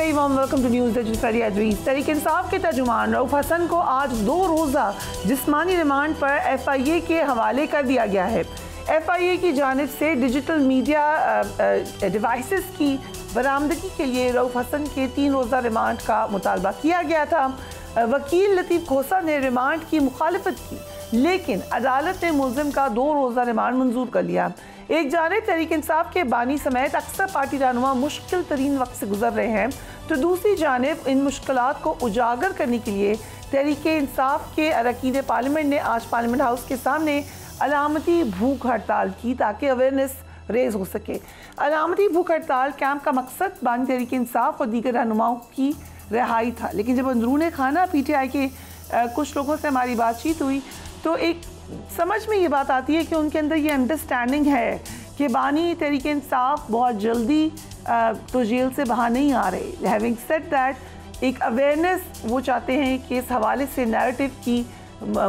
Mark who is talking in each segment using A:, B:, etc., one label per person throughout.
A: Very warm welcome to news Tehreek Insaf के तर्जुमान रऊफ हसन को आज 2 रोज़ा जिस्मानी रिमांड पर FIA के हवाले कर दिया गया है। FIA की जानिब से डिजिटल मीडिया डिवाइसेस की बरामदगी के लिए रऊफ हसन के 3 रोज़ा रिमांड का मुतालबा किया गया था। वकील लतीफ़ खोसा ने रिमांड की मुखालफत की, लेकिन अदालत ने मुल्ज़िम का 2 रोज़ा रिमांड मंजूर कर लिया। एक जानिब तहरीक इंसाफ के बानी समेत अक्सर पार्टी रहनुमा मुश्किल तरीन वक्त से गुजर रहे हैं, तो दूसरी जानिब इन मुश्किलात को उजागर करने के लिए तहरीक इंसाफ के अरकान पार्लियामेंट ने आज पार्लियामेंट हाउस के सामने अलामती भूख हड़ताल की ताकि अवेयरनेस रेज हो सके। अलामती भूख हड़ताल कैंप का मकसद बानी तहरीक इंसाफ और दीगर रहनुमाओं की रिहाई था, लेकिन जब अंदरून खाना PTI के कुछ लोगों से हमारी बातचीत हुई तो एक समझ में ये बात आती है कि उनके अंदर ये अंडरस्टैंडिंग है कि बानी तहरीक इंसाफ बहुत जल्दी तो जेल से बाहर नहीं आ रहे। हैविंग सेड दैट, एक अवेयरनेस वो चाहते हैं कि इस हवाले से नैरेटिव की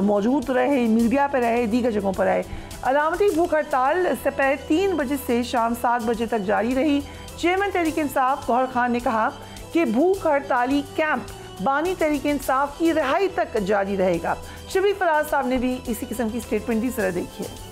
A: मौजूद रहे, मीडिया पर रहे, दीगर जगहों पर रहे। अलामती भूख हड़ताल दोपहर 3 बजे से शाम 7 बजे तक जारी रही। चेयरमैन तहरीक इंसाफ गौहर खान ने कहा कि भूख हड़ताली कैंप बानी तहरीक इंसाफ की रिहाई तक जारी रहेगा। शबीर फराज साहब ने भी इसी किस्म की स्टेटमेंट दी, जरा देखिए।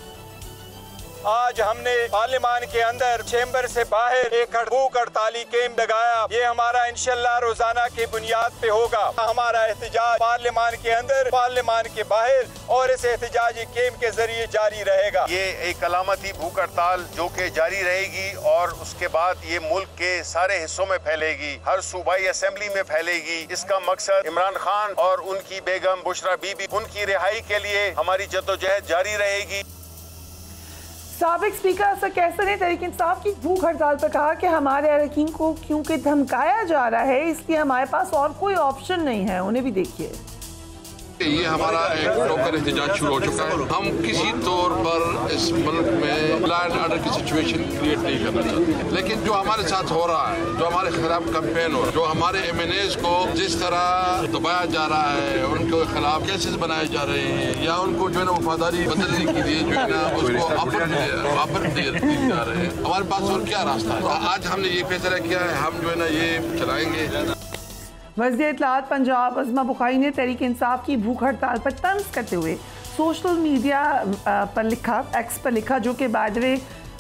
B: आज हमने पार्लियामान के अंदर चेंबर से बाहर एक भूख हड़ताली कैंप लगाया। ये हमारा इंशाल्लाह रोजाना की बुनियाद पे होगा। हमारा एहतजाज पार्लियामान के अंदर, पार्लियामान के बाहर और इस एहतजाजी कैंप के जरिए जारी रहेगा।
C: ये एक अलामती भूख हड़ताल जो कि जारी रहेगी और उसके बाद ये मुल्क के सारे हिस्सों में फैलेगी, हर सूबाई असेंबली में फैलेगी। इसका मकसद इमरान खान और उनकी बेगम बुशरा बीबी, उनकी रिहाई के लिए हमारी जद्दोजहद जारी रहेगी।
A: साबिक स्पीकर असद कैसर ने तहरीक इंसाफ की भूख हड़ताल पर कहा कि हमारे अरकान को क्योंकि धमकाया जा रहा है, इसलिए हमारे पास और कोई ऑप्शन नहीं है। उन्हें भी देखिए।
D: ये हमारा एक टोकन एहतजाज शुरू हो चुका है। हम किसी तौर पर इस मुल्क में लॉ एंड ऑर्डर की सिचुएशन क्रिएट नहीं करना चाहते, लेकिन जो हमारे साथ हो रहा है, जो हमारे खिलाफ कैंपेन हो रहा है, जो हमारे MNAs को जिस तरह दबाया जा रहा है, उनके खिलाफ केसेस बनाए जा रहे हैं या उनको जो है ना वफादारी बदलने के लिए जो है ना उसको ऑफर दिए जा रहे हैं, हमारे पास और क्या रास्ता है। आज हमने ये फैसला किया है, हम जो है ना ये चलाएंगे।
A: वज़ीर इत्तलाआत पंजाब अज़मा बुखारी ने तहरीक इंसाफ की भूख हड़ताल पर तंज करते हुए सोशल मीडिया पर लिखा, X पर लिखा, जो कि बाय द वे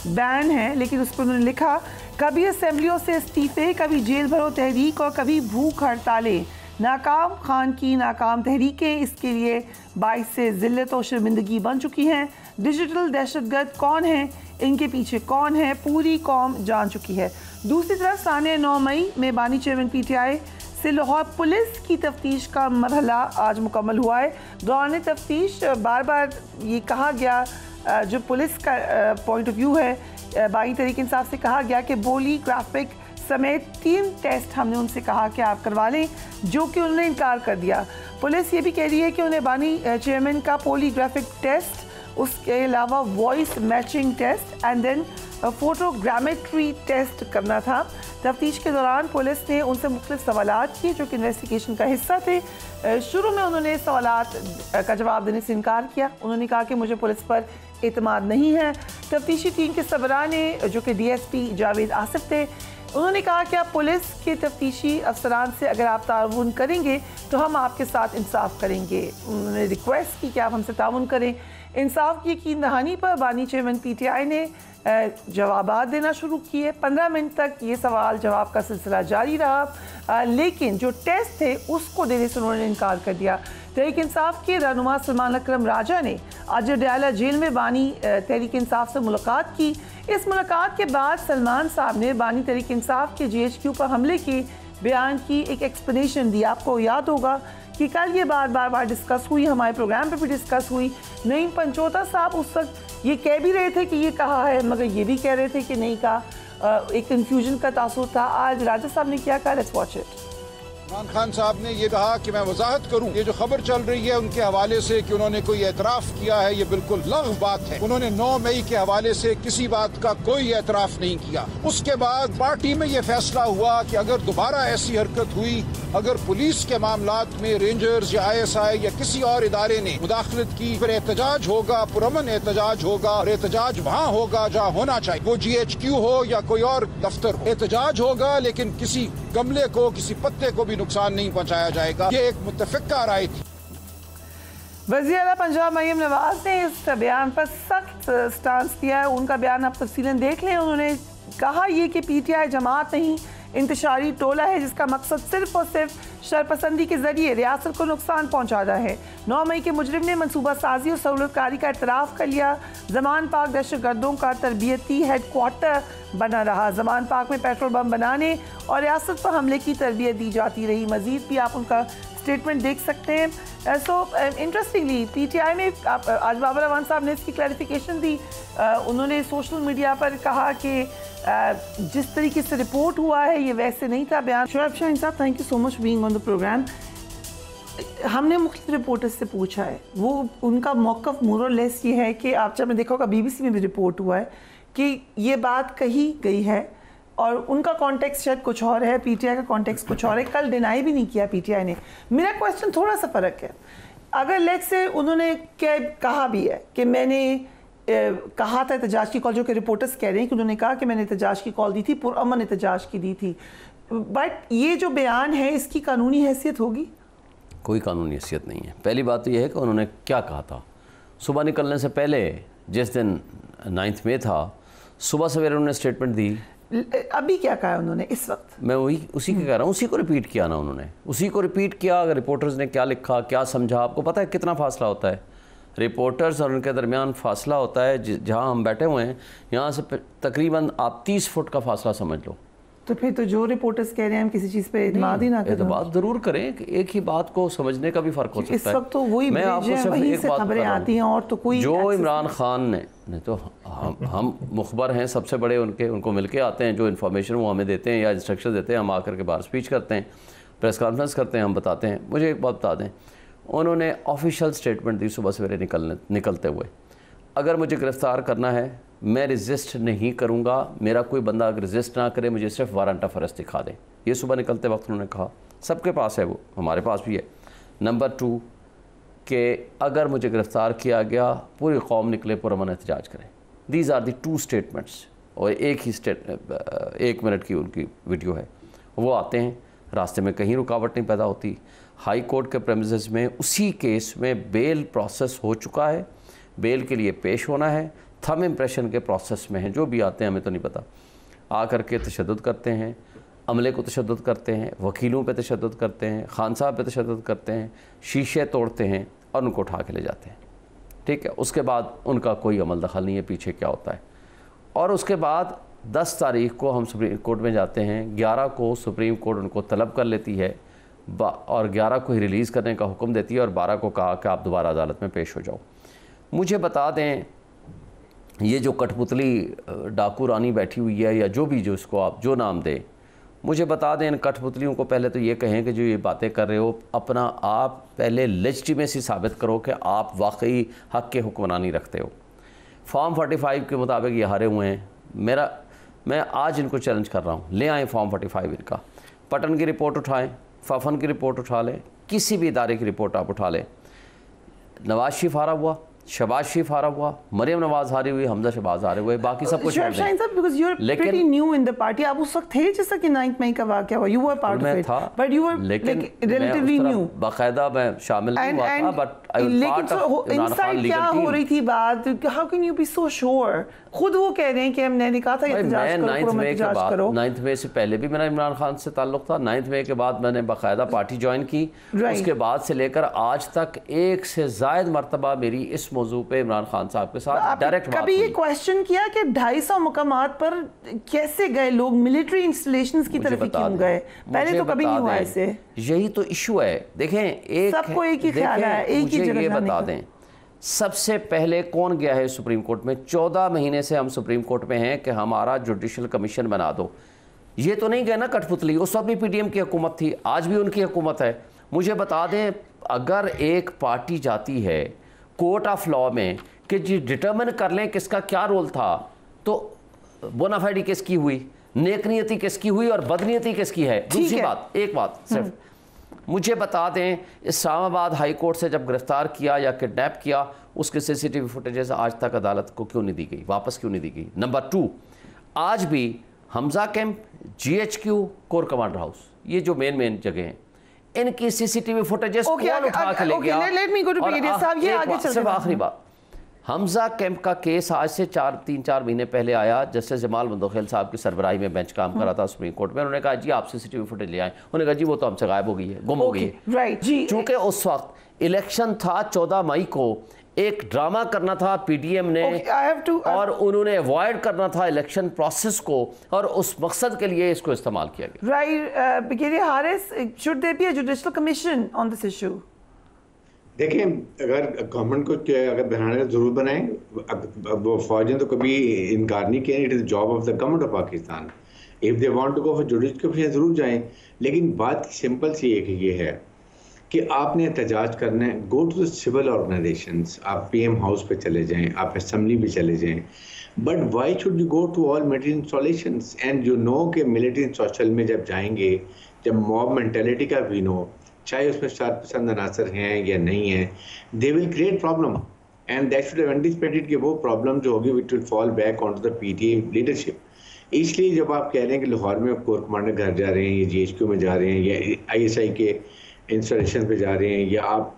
A: बैन है, लेकिन उस पर उन्होंने लिखा, कभी असेंबलियों से इस्तीफे, कभी जेल भरो तहरीक और कभी भूख हड़तालें। नाकाम खान की नाकाम तहरीकें इसके लिए बाइस से ज़िल्लत और शर्मिंदगी बन चुकी हैं। डिजिटल दहशतगर्द कौन है, इनके पीछे कौन है, पूरी कौम जान चुकी है। दूसरी तरफ साने 9 मई में बानी चेयरमैन PTI से लाहौर पुलिस की तफ्तीश का मरहला आज मुकम्मल हुआ है। दौरान तफ्तीश बार बार ये कहा गया, जो पुलिस का पॉइंट ऑफ व्यू है, बानी तहरीक इंसाफ से कहा गया कि बोली ग्राफिक समेत 3 टेस्ट हमने उनसे कहा कि आप करवा लें, जो कि उन्होंने इनकार कर दिया। पुलिस ये भी कह रही है कि उन्हें बानी चेयरमैन का पॉलीग्राफिक टेस्ट, उसके अलावा voice matching test and then photogrammetry test करना था। तफ्तीश के दौरान पुलिस ने उनसे मुख्तलिफ सवालात किए जो कि इन्वेस्टिगेशन का हिस्सा थे। शुरू में उन्होंने सवालात का जवाब देने से इनकार किया। उन्होंने कहा कि मुझे पुलिस पर एतमाद नहीं है। तफ्तीशी टीम के सरबराह ने, जो कि DSP जावेद आसिफ थे, उन्होंने कहा कि आप पुलिस के तफ्तीशी अफसरान से अगर आप ताउन करेंगे तो हम आपके साथ इंसाफ करेंगे। उन्होंने रिक्वेस्ट की कि आप हमसे ताउन करें। इंसाफ की यकीन दहानी पर बानी चेयरमैन PTI ने जवाबात देना शुरू किए। 15 मिनट तक ये सवाल जवाब का सिलसिला जारी रहा, लेकिन जो टेस्ट थे उसको देने से उन्होंने इनकार कर दिया। तहरीक इंसाफ के रहनुमा सलमान अकरम राजा ने आज डयाला जेल में बानी तहरीक इंसाफ से मुलाकात की। इस मुलाकात के बाद सलमान साहब ने बानी तहरीक इंसाफ के GHQ पर हमले के बयान की एक एक्सप्लेनेशन दी। आपको याद होगा कि कल ये बार बार डिस्कस हुई, हमारे प्रोग्राम पे भी डिस्कस हुई। नईम पंचोता साहब उस वक्त ये कह भी रहे थे कि ये कहा है, मगर ये भी कह रहे थे कि नहीं कहा। एक कन्फ्यूजन का तासुर था। आज राजा साहब ने क्या कहा, let's watch it.
E: Imran Khan साहब ने ये कहा कि मैं वजाहत करूं, ये जो खबर चल रही है उनके हवाले से कि उन्होंने कोई एतराफ किया है, ये बिल्कुल लग़्व बात है। उन्होंने 9 मई के हवाले से किसी बात का कोई एतराफ नहीं किया। उसके बाद पार्टी में ये फैसला हुआ कि अगर दोबारा ऐसी हरकत हुई, अगर पुलिस के मामलात में रेंजर्स या ISI या किसी और इदारे ने मुदाखलत की, फिर एहतजाज होगा, पुरअमन एहतजाज होगा, और एहतजाज वहाँ होगा जहाँ होना चाहिए, वो GHQ हो या कोई और दफ्तर हो। एहतजाज होगा लेकिन किसी गमले को, किसी पत्ते को भी नुकसान नहीं पहुंचाया जाएगा। ये एक मुत्तफ़िक़ा राय थी।
A: वज़ीर आला पंजाब मरीम नवाज ने इस बयान पर सख्त स्टांस किया है। उनका बयान आप तफसीलन देख लें। उन्होंने कहा ये कि PTI जमात नहीं, इंतशारी टोला है जिसका मकसद सिर्फ और सिर्फ शरपसंदी के जरिए रियासत को नुकसान पहुँचाना है। 9 मई के मुजरिम ने मनसूबा साजी और सहूलतकारी का एतराफ़ कर लिया। जमान पाक दहशत गर्दों का तरबियती हेडक्वार्टर बना रहा। जमान पाक में पेट्रोल बम बनाने और रियासत पर हमले की तरबियत दी जाती रही। मज़ीद भी आप उनका स्टेटमेंट देख सकते हैं। सो इंटरेस्टिंगली PTI में आज बाबर अवान साहब ने इसकी क्लैरिफिकेशन दी। उन्होंने सोशल मीडिया पर कहा कि जिस तरीके से रिपोर्ट हुआ है ये वैसे नहीं था बयान। शोएब शाहीन साहब, thank you so much being on the program. हमने मुख्तलिफ रिपोर्टर्स से पूछा है, वो उनका मौक़िफ़ मोर और लेस ये है कि आप जब देखा होगा BBC में भी रिपोर्ट हुआ है कि ये बात कही गई है और उनका कॉन्टेक्स्ट शायद कुछ और है, PTI का कॉन्टेक्स्ट कुछ और है। कल डिनाई भी नहीं किया PTI ने। मेरा क्वेश्चन थोड़ा सा फ़र्क है। अगर लेट्स से उन्होंने क्या कहा भी है कि मैंने कहा था एहतजाज की कॉल, जो कि रिपोर्टर्स कह रहे हैं कि उन्होंने कहा कि मैंने एहतजाज की कॉल दी थी, पुरअमन एहतजाज की दी थी, बट ये जो बयान है इसकी कानूनी हैसियत होगी?
F: कोई कानूनी हैसियत नहीं है। पहली बात तो ये है कि उन्होंने क्या कहा था। सुबह निकलने से पहले, जिस दिन 9 मई था, सुबह सवेरे उन्होंने स्टेटमेंट दी।
A: अभी क्या कहा उन्होंने इस वक्त?
F: मैं वही उसी के कह रहा हूँ, उसी को रिपीट किया ना उन्होंने, उसी को रिपीट किया। अगर रिपोर्टर्स ने क्या लिखा, क्या समझा, आपको पता है कितना फासला होता है रिपोर्टर्स और उनके दरमियान फासला होता है। जहाँ हम बैठे हुए हैं यहाँ से तकरीबन आप 30 फुट का फासला समझ लो।
A: तो फिर तो जो रिपोर्टर्स कह रहे हैं हम किसी चीज़ पे इत्मीनान ही ना करें।
F: तो बात ज़रूर करें कि एक ही बात को समझने का भी फ़र्क हो सकता है।
A: इस वक्त तो वही
F: मैं आपको सिर्फ एक बात
A: खबरें आती हैं और तो कोई
F: जो इमरान खान ने तो हम मुखबर हैं सबसे बड़े, उनको मिलके आते हैं, जो इन्फॉर्मेशन वो हमें देते हैं या इंस्ट्रक्शन देते हैं, हम आकर के बाहर स्पीच करते हैं, प्रेस कॉन्फ्रेंस करते हैं, हम बताते हैं। मुझे एक बात बता दें, उन्होंने ऑफिशियल स्टेटमेंट दी सुबह सवेरे निकलते हुए, अगर मुझे गिरफ़्तार करना है मैं रजिस्ट नहीं करूँगा, मेरा कोई बंदा अगर रजिस्ट ना करे मुझे सिर्फ वारंट ऑफ अरेस्ट दिखा दें। ये सुबह निकलते वक्त उन्होंने कहा। सबके पास है वो, हमारे पास भी है। नंबर 2 कि अगर मुझे गिरफ़्तार किया गया पूरी कौम निकले पुरअमन एहतजाज करें। These are the 2 statements. और एक ही 1 मिनट की उनकी वीडियो है। वो आते हैं, रास्ते में कहीं रुकावट नहीं पैदा होती। हाई कोर्ट के प्रेमिसेस में उसी केस में बेल प्रोसेस हो चुका है, बेल के लिए पेश होना है, थम इम्प्रेशन के प्रोसेस में हैं। जो भी आते हैं हमें तो नहीं पता, आकर के तशद्दुद करते हैं, अमले को तशद्दुद करते हैं, वकीलों पे तशद्दुद करते हैं, खान साहब पे तशद्दुद करते हैं, शीशे तोड़ते हैं और उनको उठा के ले जाते हैं। ठीक है, उसके बाद उनका कोई अमल दखल नहीं है पीछे क्या होता है। और उसके बाद 10 तारीख को हम सुप्रीम कोर्ट में जाते हैं, 11 को सुप्रीम कोर्ट उनको तलब कर लेती है और 11 को ही रिलीज़ करने का हुक्म देती है और 12 को कहा कि आप दोबारा अदालत में पेश हो जाओ। मुझे बता दें, ये जो कठपुतली डाकू रानी बैठी हुई है या जो भी, जो इसको आप जो नाम दें, मुझे बता दें इन कठपुतलियों को पहले तो ये कहें कि जो ये बातें कर रहे हो अपना आप पहले लेजिटिमेसी साबित करो कि आप वाकई हक़ के हुक्मरानी रखते हो। फॉर्म 45 के मुताबिक ये हारे हुए हैं। मैं आज इनको चैलेंज कर रहा हूँ, ले आएँ फॉर्म 45 इनका। पटन की रिपोर्ट उठाएँ, फफन की रिपोर्ट उठा लें, किसी भी इदारे की रिपोर्ट आप उठा लें। नवाज शरीफ हारा हुआ, शहबाज शरीफ हारा हुआ, मरियम नवाज हारी हुई, हमजा शहबाज हारे हुए, बाकी सब कुछ।
A: लेकिन न्यू इन द पार्टी, आप उस वक्त थे जिस कि 9 मई का वाक़या हुआ, you were part of it, but you were relatively new.
F: बाकायदा मैं शामिल नहीं हुआ था, बट
A: लेकिन इनसाइड क्या हो रही थी बात, how can you be so sure? खुद वो कह रहे हैं कि हमने कहा था एहतजाज करो।
F: 9 मई से पहले भी मेरा इमरान खान से ताल्लुक था। 9 मई के बाद मैंने बाकायदा पार्टी ज्वाइन की। उसके बाद से लेकर आज तक 1 से ज़ायद मरतबा मेरी इस मौजू पे इमरान खान साहब के साथ डायरेक्ट बात।
A: कभी ये क्वेश्चन किया कि 250 मकामात पर कैसे गए लोग, मिलिट्री इंस्टॉलेशंस की तरफ क्यों गए? पहले तो कभी नहीं हुआ ऐसे।
F: यही तो इशू है। देखें,
A: सबको एक ही ख्याल है, एक ही जगह।
F: ये बता दें, सबसे पहले कौन गया है सुप्रीम कोर्ट में? 14 महीने से हम सुप्रीम कोर्ट में हैं कि हमारा जुडिशल कमीशन बना दो। ये तो नहीं गए ना कठपुतली, उस वक्त भी पीडीएम की हुकूमत थी, आज भी उनकी हुकूमत है। मुझे बता दें, अगर एक पार्टी जाती है कोर्ट ऑफ लॉ में कि जी डिटर्मिन कर लें किसका क्या रोल था, तो बोनाफाइडी किसकी हुई, नेकनियती किसकी हुई और बदनीयती किसकी है। दूसरी बात, एक बात सिर्फ मुझे बता दें, इस्लामाबाद हाई कोर्ट से जब गिरफ्तार किया या किडनैप किया, उसके सीसीटीवी फुटेजेस आज तक अदालत को क्यों नहीं दी गई, वापस क्यों नहीं दी गई। नंबर 2, आज भी Hamza camp, GHQ, core commander house, ये जो मेन जगह हैं, इनकी सीसीटीवी फुटेजेस कौन उठा के ले गया। सिर्फ आखिरी बात, हमजा कैंप का केस आज से 3-4 महीने पहले आया। जस्टिस जमाल मंदोखेल साहब की सरबराही में बेंच काम कर रहा था सुप्रीम कोर्ट में। उन्होंने कहा जी आप सीसीटीवी फुटेज ले आए, उन्होंने कहा जी वो तो हमसे गायब हो गई है, गुम हो गई है।
A: राइट जी,
F: चूंकि उस वक्त इलेक्शन था 14 मई को, एक ड्रामा करना था पीडीएम ने और उन्होंने अवॉइड करना था इलेक्शन प्रोसेस को, और उस मकसद के लिए इसको इस्तेमाल किया गया।
A: Right, brigadier Haris, should there be a judicial commission on this issue?
G: देखें, अगर गवर्नमेंट को अगर बनाने का जरूर बनाएं, वो फौज ने तो कभी इनकार नहीं किया, it is job of the government of Pakistan. If they want to go for judicial commission जरूर जाएं, लेकिन बात सिंपल सी एक ये है कि आपने एहतजाज करना है, go to the civil organisations, आप PM हाउस पे चले जाएं, आप असेंबली पे चले जाएं, but why should you go to all military installations and you know कि मिलिट्री इंस्टॉलेशन में जब जाएंगे, जब मॉब मेंटेलिटी का भी नो, चाहे उसमें शरारतपसंद अनासर हैं या नहीं है, they will create problem and that should have anticipated कि वो प्रॉब्लम जो होगी which will fall back on to the PTA leadership. इसलिए जब आप कह रहे हैं कि लाहौर में कोर कमांडर घर जा रहे हैं, या GHQ में जा रहे हैं, या ISI के इंस्टॉलेशन पे जा रहे हैं, या आप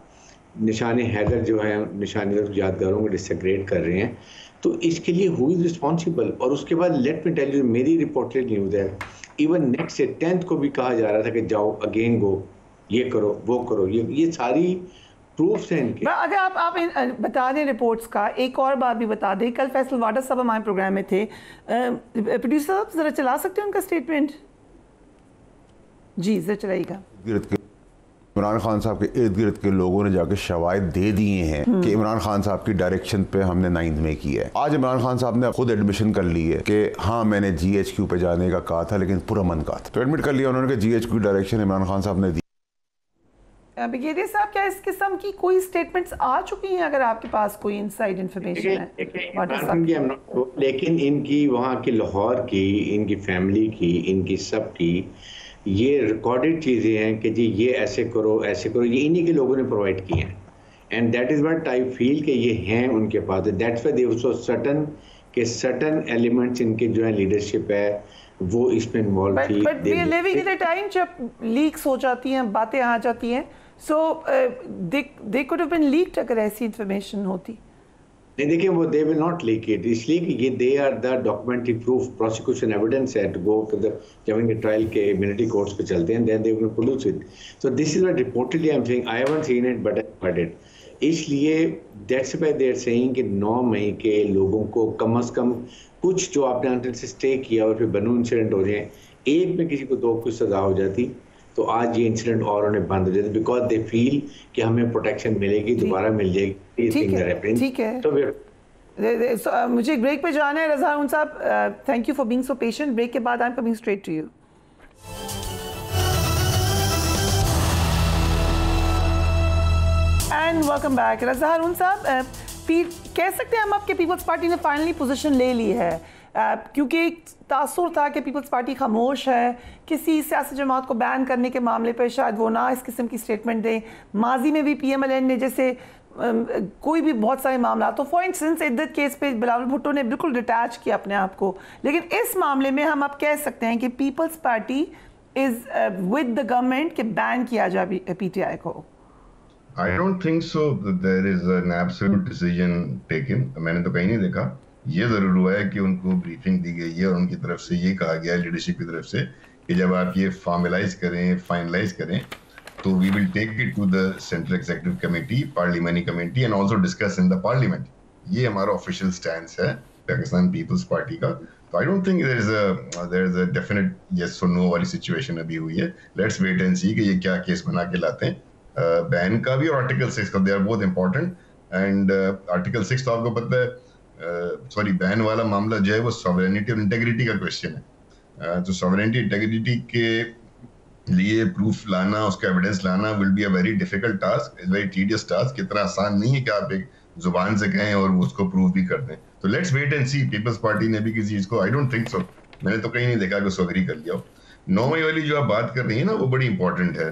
G: निशान हैदर जो है निशान यादगारों को डिसक्रेडिट कर रहे हैं, तो इसके लिए हु इज रिस्पॉन्सिबल। और उसके बाद लेट मी टेल यू, मेरी रिपोर्टेड न्यूज़ है, इवन नेक्स्ट डे 10th को भी कहा जा रहा था कि जाओ अगेन गो, ये करो वो करो, ये सारी प्रूफ्स हैं इनके।
A: अगर आप बता दें रिपोर्ट्स का, एक और बात भी बता दें, कल फैसल वाडा साहब हमारे प्रोग्राम में थे, प्रोड्यूसर साहब जरा चला सकते हैं उनका स्टेटमेंट? जी जरा चलाइएगा।
H: इमरान खान साहब के इर्द गिर्द के लोगों ने जाके शवाहिद दे दिए हैं कि इमरान खान साहब की डायरेक्शन पे हमने 9 मई किया है। आज इमरान खान साहब ने खुद एडमिशन कर ली है कि हाँ मैंने GHQ पे जाने का कहा था, लेकिन पुरअमन कहा था, तो एडमिट कर लिया उन्होंने कि GHQ डायरेक्शन इमरान खान साहब ने दी।
A: ब्रिगेडियर साहब, क्या इस किस्म की कोई स्टेटमेंट्स आ चुकी हैं, अगर आपके पास कोई इनसाइड इंफॉर्मेशन है?
G: लेकिन इनकी वहाँ की लाहौर की, इनकी फैमिली की, इनकी सब की ये रिकॉर्डेड चीज़ें हैं कि जी ये ऐसे करो ऐसे करो, ये इन्हीं के लोगों ने प्रोवाइड की हैं, and that is what I feel कि ये हैं उनके पास। That's why they was certain कि सर्टन एलिमेंट्स इनके जो है लीडरशिप है वो इसमें इन्वॉल्व थी।
A: But we are living in a time जब लीक्स हो जाती हैं, बातें आ जाती हैं, so they could have been leaked अगर ऐसी इंफॉर्मेशन होती।
G: नहीं देखिए, वो they will not leak it, इसलिए कि ये they are the documentary proof, prosecution evidence है टू गो टू द, जब इनके ट्रायल के मिलिट्री कोर्ट्स पे चलते हैं, then they will produce it. So this is what reportedly I am saying, I haven't seen it but I heard it. इसलिए that's why they are saying कि 9 मई के लोगों को कम से कम कुछ जो आपने अंदर से स्टे किया और फिर बनू इंसिडेंट हो जाए, एक में किसी को 2 कुछ सजा हो जाती, तो आज ये इंसिडेंट और उन्हें बंद हो जाते, बिकॉज दे फील कि हमें प्रोटेक्शन मिलेगी, दोबारा मिल जाएगी।
A: ठीक है, तो मुझे एक ब्रेक पे जाना है। रज़ा साहब, thank you for being so patient. Break के बाद I am coming straight to you. And welcome back. Raza Haroon साहब, कह सकते हैं हम आपके पीपल्स पार्टी ने फाइनली पोजीशन ले ली है, क्योंकि एक तासुर था कि पीपल्स पार्टी खामोश है, किसी सियासी जमात को बैन करने के मामले पर शायद वो ना इस किस्म की स्टेटमेंट दें। माजी में भी PMLN ने जैसे कोई भी बहुत सारे मामला, तो फॉर इंस्टेंस इद्दत केस पे बिलावल भुट्टो ने बिल्कुल डिटैच किया अपने आप को, लेकिन इस मामले में हम अब कह सकते हैं कि Peoples Party is with the government कि बैन किया जाए PTI को।
I: I don't think so that there is an absolute decision taken. मैंने तो कहीं नहीं देखा। ये जरूर हुआ है कि उनको ब्रीफिंग दी गई है और उनकी तरफ से ये कहा गया है लीडरशिप की तरफ से कि जब आप ये फॉर्मलाइज करें, फाइनलाइज करें, तो we will take it to the Central Executive Committee, Parliamentary Committee and also discuss in the Parliament. ये हमारा ऑफिशियल स्टैंड है पाकिस्तान पीपल्स पार्टी का। तो I don't think there is a definite yes or no वाली situation अभी हुई है। Let's wait and see कि ये क्या केस बना के लाते हैं, बैन का भी और आर्टिकल 6 का। They are both important. And article 6 तो आपको पता है, सॉरी बैन वाला मामला जो है वो सॉवरेनिटी और इंटेग्रिटी का क्वेश्चन है। तो सॉवरेनिटी इंटेग्रिटी के लिए प्रूफ लाना, उसका एविडेंस लाना will be a very difficult task, is very tedious task. इतना आसान नहीं है कि आप एक जुबान से कहें और उसको प्रूव भी कर दें। तो let's wait and see. Peoples party ने भी किसी चीज को, आई डोंट थिंक सो, मैंने तो कहीं नहीं देखा कि उसको एग्री कर लिया हो। 9 मई वाली जो आप बात कर रही है ना, वो बड़ी इंपॉर्टेंट है।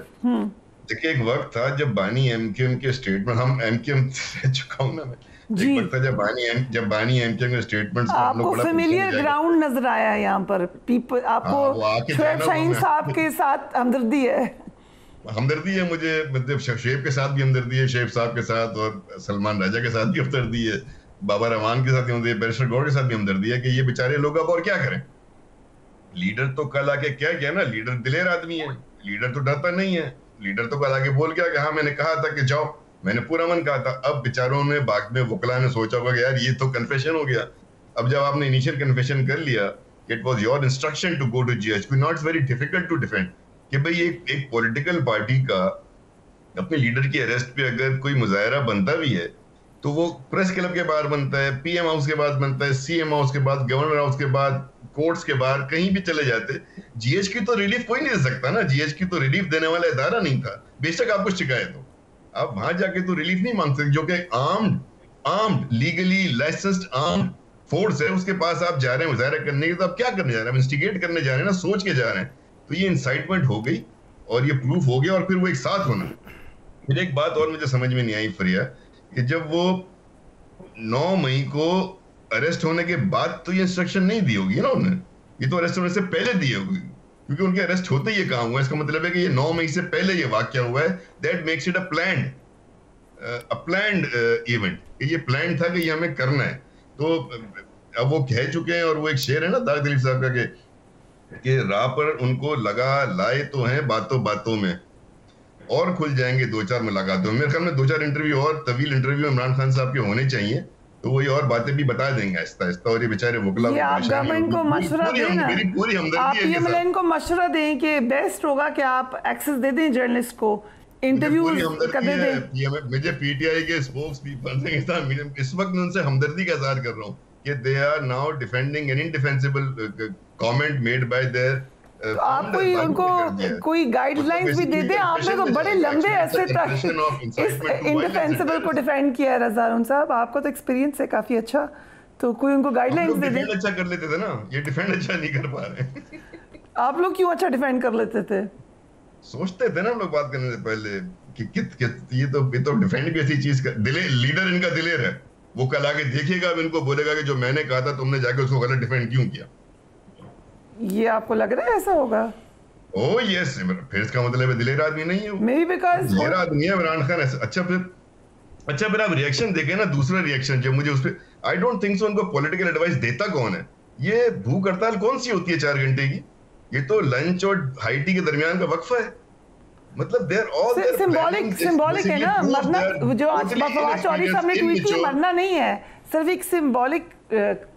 I: देखिए एक वक्त था जब बानी एमक्यूएम के स्टेटमेंट, हम एमक्यूएम रह चुका हूं ना मैं, एक वक्त था जब बानी एमक्यूएम के स्टेटमेंट्स
A: आपको फेमिलियर ग्राउंड नजर आया है यहाँ पर पीपल, आपको शोएब शाहीन साहब के साथ हमदर्दी है मुझे, मतलब शोएब के साथ भी हमदर्दी है, शोएब साहब के साथ और सलमान राजा के साथ भी हमदर्दी है, बाबा रहमान के साथ भी हमदर्दी है, बैरिस्टर गौर के साथ भी हमदर्दी है कि ये बेचारे लोग अब और क्या करें। लीडर तो कल आके क्या किया ना, लीडर दिलेर आदमी है, लीडर तो डरता नहीं है, लीडर तो कल आके बोल गया कि हाँ मैंने कहा था कि जाओ, मैंने पूरा मन कहा था। अब बेचारों ने बाद में वकला ने सोचा होगा कि यार ये तो कन्फेशन हो गया। अब जब आपने इनिशियल कन्फेशन कर लिया, it was your instruction to go to GHQ, not very difficult to defend कि भाई एक पॉलिटिकल पार्टी का अपने लीडर की अरेस्ट पे अगर कोई मुजाहरा बनता भी है तो वो प्रेस क्लब के बाहर बनता है, पीएम हाउस के बाद बनता है, सीएम हाउस के बाद, गवर्नर हाउस के बाद, कोर्ट्स के बाहर, कहीं भी चले जाते। जीएचक्यू तो रिलीफ कोई नहीं दे सकता ना, जीएचक्यू तो रिलीफ देने वाला इदारा नहीं था। बेशक आपको शिकायत हो, आप वहां जाके तो रिलीफ नहीं मांग सकते। जो कि armed legally licensed armed force है, उसके पास आप जा रहे हैं मुजाहरा करने के, तो आप क्या करने जा रहे हैं? इंस्टिगेट करने जा रहे हैं ना, सोच के जा रहे हैं। तो ये इंसाइटमेंट हो गई और ये प्रूफ हो गया और फिर वो एक साथ होना। फिर एक बात और मुझे समझ में नहीं आई फरिया, कि जब वो 9 मई को अरेस्ट होने के बाद तो ये इंस्ट्रक्शन नहीं दी होगी ना उन्होंने, ये तो अरेस्ट होने से पहले दी होगी, क्योंकि उनके अरेस्ट होते ही ये काम हुआ। इसका मतलब है कि ये 9 मई से पहले ये वाकया हुआ है। That makes it a planned event, ये प्लान था कि ये हमें करना है। तो अब वो कह चुके हैं, और वो एक शेर है ना दाग दिलीप साहब का कि राह पर उनको लगा लाए तो हैं बातों बातों में, और खुल जाएंगे 2-4 मुलाकातों में। मेरे ख्याल में 2-4 इंटरव्यू और तवील इंटरव्यू इमरान खान साहब के होने चाहिए, तो वो ये और बातें भी बता देंगे आहिस्ता आहिस्ता। और ये बेचारे वकला ये आप गवर्नमेंट को मशवरा दें ना, आप पीएमएलएन को मशवरा दें कि बेस्ट होगा कि आप एक्सेस दे दें जर्नलिस्ट को, इंटरव्यूज कर दें।
I: मुझे पीटीआई के स्पोक्स पीपल से इस वक्त उनसे हमदर्दी का इज़हार कर रहा हूँ कि they are now defending an indefensible comment made by there.
A: तो आप कोई उनको कोई गाइडलाइंस भी दे दें। आपने तो बड़े लंबे ऐसे तक इस इंडिफेंसिबल को डिफेंड किया है रज़ा हारून साहब, आपको तो एक्सपीरियंस है काफी अच्छा, तो कोई उनको गाइडलाइंस दे दें।
I: अच्छा कर लेते थे ना, ये डिफेंड अच्छा नहीं कर पा रहे।
A: आप लोग क्यों अच्छा डिफेंड कर लेते थे?
I: सोचते थे ना हम लोग बात करने से पहले कि ये तो डिफेंड भी ऐसी चीज का लीडर इनका दिलेर है, वो कल आके देखिएगा, अब इनको बोलेगा कि जो मैंने कहा था तुमने जाके उसको गलत डिफेंड क्यों किया।
A: ये आपको लग रहा है ऐसा होगा?
I: ओह यस, फिर इसका मतलब है दिलेर आदमी नहीं है वो,
A: मे बी बिकॉज़
I: दिलेर आदमी है इमरान खान। अच्छा फिर आप रिएक्शन देखें ना, दूसरा रिएक्शन जो मुझे उस पर, आई डोंट थिंक सो उनको पॉलिटिकल एडवाइस देता कौन है। ये भूख हड़ताल कौन सी होती है 4 घंटे की? ये तो लंच और हाई टी के दरमियान का वक्फा है। मतलब देयर ऑल
A: सिंबॉलिक है ना, मरना जो आज फवाद चौधरी साहब ने ट्वीट किया, मरना नहीं है, सिर्फ एक सिंबॉलिक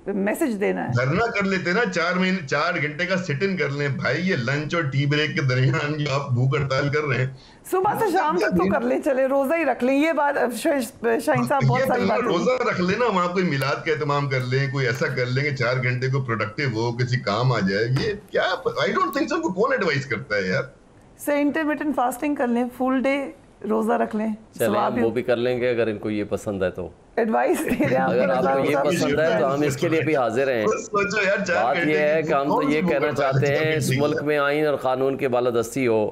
A: मैसेज देना है।
I: धरना कर लेते ना 4 घंटे का सिट इन कर लें भाई, ये लंच और टी ब्रेक के दरमियान जो आप भूख हड़ताल कर रहे हैं,
A: सुबह से शाम तक तो कर लें, चले रोजा ही रख लें। ये बात शाहीन साहब बहुत सारी बात,
I: रोजा रख लेना, वहाँ कोई मिलाद का एहतमाम कर लें, कोई ऐसा कर लें कि 4 घंटे को प्रोडक्टिव हो, किसी काम आ जाए। ये क्या, आई डोंट थिंक सो कौन एडवाइस करता है यार।
A: से इंटरमिटेंट फास्टिंग कर लें, फुल डे रोजा रख लें,
F: चलें वो भी कर लेंगे अगर इनको ये पसंद है तो।
A: एडवाइस दे रहे हैं,
F: अगर आपको ये पसंद है तो हम इसके लिए भी हाजिर हैं। बात ये है कि हम तो ये कहना चाहते हैं इस मुल्क में आइन और क़ानून की बालादस्ती हो,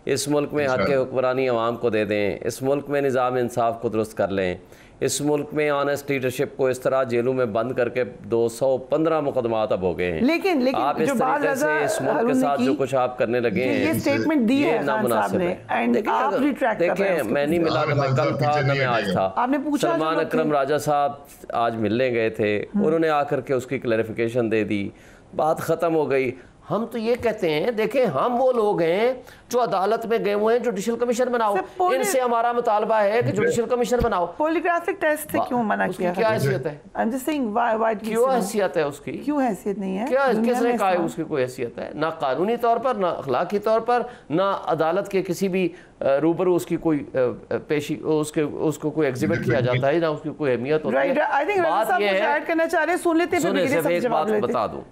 F: इस मुल्क में हक़ हुक्मरानी अवाम को दे दें, इस मुल्क में निज़ाम इंसाफ को दुरुस्त कर लें, इस मुल्क में ऑनेस्ट लीडरशिप को इस तरह जेलों में बंद करके 215 मुकदमात अब हो गए हैं।
A: लेकिन
F: आप इस तरीके से इस मुल्क के साथ जो कुछ आप करने लगे हैं,
A: ये स्टेटमेंट दी है
F: नामुनासिब है। देखिए मैं नहीं मिला, ना मैं कल था ना मैं आज था। सलमान अकरम राजा साहब आज मिलने गए थे, उन्होंने आकर के उसकी क्लैरिफिकेशन दे दी, बात ख़त्म हो गई। हम तो ये कहते हैं, देखें हम वो लोग हैं जो अदालत में गए हुए हैं, जुडिशल कमीशन बनाओ, इनसे हमारा मुतालबा है कि जुडिशल कमीशन बनाओ।
A: पॉलीग्राफिक टेस्ट से क्यों मना किया?
F: क्या हैसियत है?
A: I'm just saying why
F: क्यों हैसियत है उसकी?
A: क्यों हैसियत नहीं है?
F: क्या किसने कहा है उसकी कोई हैसियत है? ना कानूनी तौर पर, ना अखलाकी तौर पर, ना अदालत के किसी भी रूबरू उसकी कोई पेशी उसको कोई एग्जिबिट किया जाता है, ना उसकी कोई अहमियत होती है।
A: बात ये है,
F: सिर्फ एक बात बता दूं,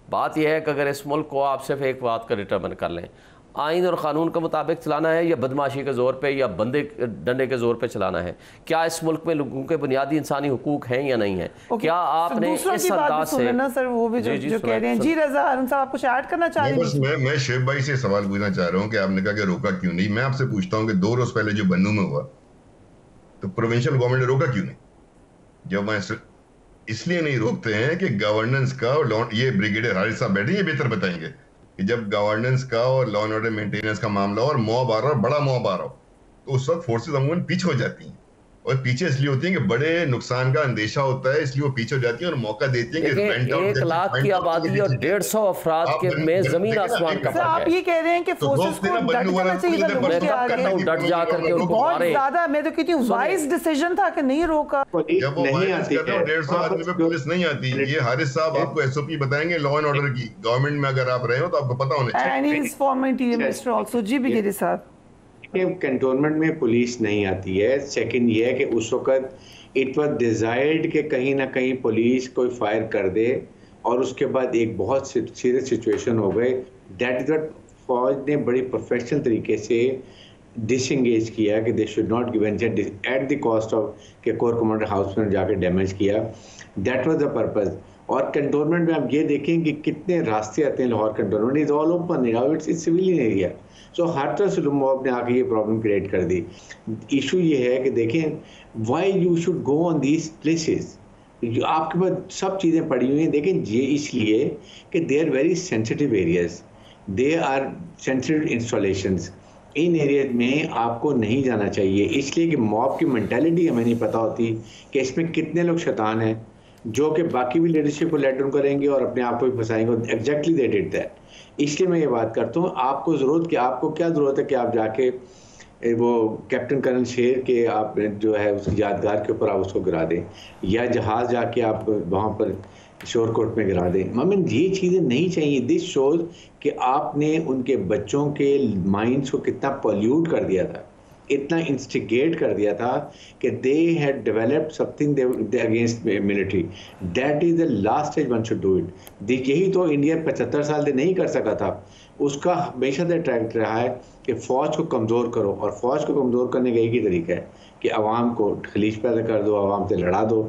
F: बात यह है कि अगर इस मुल्क को आप सिर्फ एक बात का डिटर्मिन कर लें, आइन और क़ानून के मुताबिक चलाना है या बदमाशी के ज़ोर पे या बंदे डंडे के ज़ोर पे चलाना है, क्या इस मुल्क में लोगों के बुनियादी इंसानी हुकूक हैं या नहीं है? क्या आपने इस अंदाज से
A: ना सर वो भी जो कह रहे हैं जी रज़ा हारून साहब आप कुछ ऐड करना चाह रहे हैं?
I: मैं शेख भाई से सवाल पूछना चाह रहा हूँ कि आपने कहा कि रोका क्यों नहीं। मैं आपसे पूछता हूँ कि 2 रोज पहले जो बन्नू में हुआ तो प्रोविंशियल गवर्नमेंट ने रोका क्यों नहीं? जब मैं इसलिए नहीं रोकते हैं कि गवर्नेंस का और ये ब्रिगेडियर हारिस साहब बैठे ये बेहतर बताएंगे कि जब गवर्नेंस का और लॉ एंड ऑर्डर मेंटेनेंस का मामला और मॉब आ रहा हो, बड़ा मॉब आ रहा हो, तो उस वक्त फोर्सेस अमूमन पीछे हो जाती हैं। और पीछे इसलिए होती है कि बड़े नुकसान का अंदेशा होता है, इसलिए वो पीछे हो जाती है और मौका देती है कि
F: 1 लाख की आबादी और 150 अफराद के में जमीन आसमान का फर्क है।
A: आप ये कह रहे हैं कि फोर्सेस को डट जाना चाहिए था लोगों के आगे,
F: डट जा करके उनको
A: बहुत ज्यादा। मैं तो कहती हूँ वाइज डिसीजन था कि नहीं रोका।
I: जब वो वायलेंस कर रहे हो 150 आदमी पे पुलिस नहीं आती। ये हारिस साहब आपको एसओपी बताएंगे लॉ एंड ऑर्डर की, गवर्नमेंट में अगर आप रहे हो तो आपको पता होना चाहिए।
A: And he is former interior minister also. जी बिगेरी साहब,
G: कंटोनमेंट में पुलिस नहीं आती है। सेकंड ये है कि उस वक्त इट वाज डिजायर्ड कि कहीं ना कहीं पुलिस कोई फायर कर दे और उसके बाद एक बहुत सीरियस सिचुएशन हो गए। दैट इज व्हाट फौज ने बड़ी प्रोफेशनल तरीके से डिसएंगेज किया कि they should not give at the cost of के कोर कमांडर हाउस में जाकर डैमेज किया। That was the purpose. और कंटोनमेंट में आप ये देखें कि कितने रास्ते आते हैं Lahore cantonment is all open, it's civilian area. So हर तरह से मॉब ने आके ये प्रॉब्लम क्रिएट कर दी। इशू ये है कि देखें why you should go on these places, आपके पास सब चीज़ें पड़ी हुई हैं। देखें ये इसलिए कि they are very sensitive areas, they are sensitive installations. इन एरिया में आपको नहीं जाना चाहिए, इसलिए कि मॉब की मेंटालिटी हमें नहीं पता होती कि इसमें कितने लोग शैतान हैं जो कि बाकी भी लीडरशिप को लेट डाउन करेंगे और अपने आप को भी फंसाएंगे। Exactly they did that. इसलिए मैं ये बात करता हूँ, आपको क्या ज़रूरत है कि आप जाके वो कैप्टन कर्नल शेर के आप जो है उसकी यादगार के ऊपर आप उसको गिरा दें, या जहाज़ जाके आप वहाँ पर शोरकोट में गिरा दें। ममीन ये चीज़ें नहीं चाहिए। दिस शोज कि आपने उनके बच्चों के माइंड्स को कितना पॉल्यूट कर दिया था, इतना इंस्टिगेट कर दिया था कि they had developed something against military. That is the last stage one should do it. यही तो इंडिया 75 साल से नहीं कर सका था। उसका हमेशा से ट्रैक रहा है कि फ़ौज को कमज़ोर करो, और फ़ौज को कमज़ोर करने का एक ही तरीका है कि आवाम को खलीज पैदा कर दो, आवाम से लड़ा दो।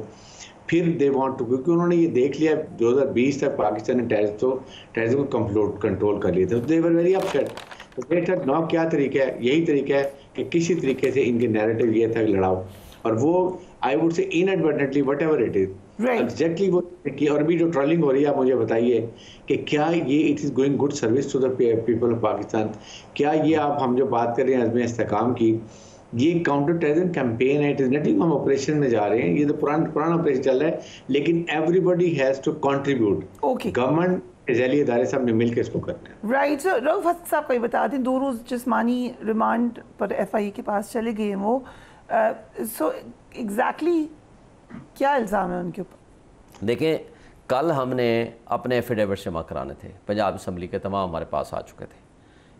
G: फिर दे वांट टू, क्योंकि उन्होंने ये देख लिया 2020 तक पाकिस्तान ने टेररिज्म को कंट्रोल कर लिया था। दे वर वेरी अपसेट। तो देखा नौ क्या तरीका है, यही तरीका है कि किसी तरीके से इनके नैरेटिव ये था लड़ाओ, और वो I would say inadvertently what ever it is exactly वो की। और अभी जो ट्रोलिंग हो रही है, आप मुझे बताइए कि क्या ये it is going good service to the people of Pakistan? क्या ये हम जो बात कर रहे हैं अज़्म इस्तेहकाम की, ये काउंटर टेररिज्म कैंपेन है, इट इज नॉट हम ऑपरेशन में जा रहे हैं, ये तो पुराना ऑपरेशन चल रहा है, लेकिन everybody has to contribute. Government जैली इदारे सब ने मिलकर इसको करना है।
A: राइट। सो रऊफ हसन साहब को ये बता दें 2 रोज़ जिस्मानी रिमांड पर FIA के पास चले गए हैं वो। सो एग्जैक्टली क्या इल्ज़ाम है उनके ऊपर?
F: देखें, कल हमने अपने एफिडेविट जमा कराने थे, पंजाब असम्बली के तमाम हमारे पास आ चुके थे।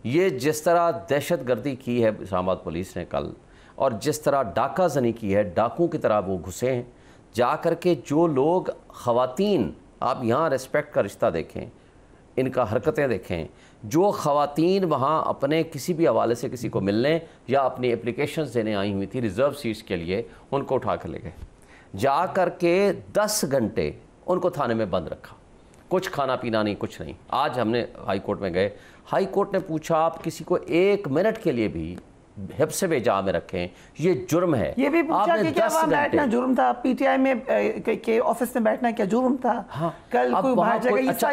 F: ये जिस तरह दहशत गर्दी की है इस्लामाबाद पुलिस ने कल, और जिस तरह डाका जनी की है, डाकुओं की तरह वो घुसे हैं जा कर के। जो लोग ख़वातीन, आप यहाँ रिस्पेक्ट का रिश्ता देखें, इनका हरकतें देखें, जो ख़वातीन वहाँ अपने किसी भी हवाले से किसी को मिलने या अपनी एप्लीकेशंस देने आई हुई थी रिज़र्व सीट्स के लिए, उनको उठा कर ले गए। जा कर के 10 घंटे उनको थाने में बंद रखा, कुछ खाना पीना नहीं, कुछ नहीं। आज हमने हाई कोर्ट में गए, हाई कोर्ट ने पूछा आप किसी को 1 मिनट के लिए भी हिफ्ज़ बेजा में रखें, ये जुर्म है।
A: ये भी पूछा कि क्या वहाँ बैठना जुर्म था? PTI में के ऑफिस में बैठना क्या जुर्म था?
F: हाँ,
A: कल कोई बाहर जगह
F: अच्छा,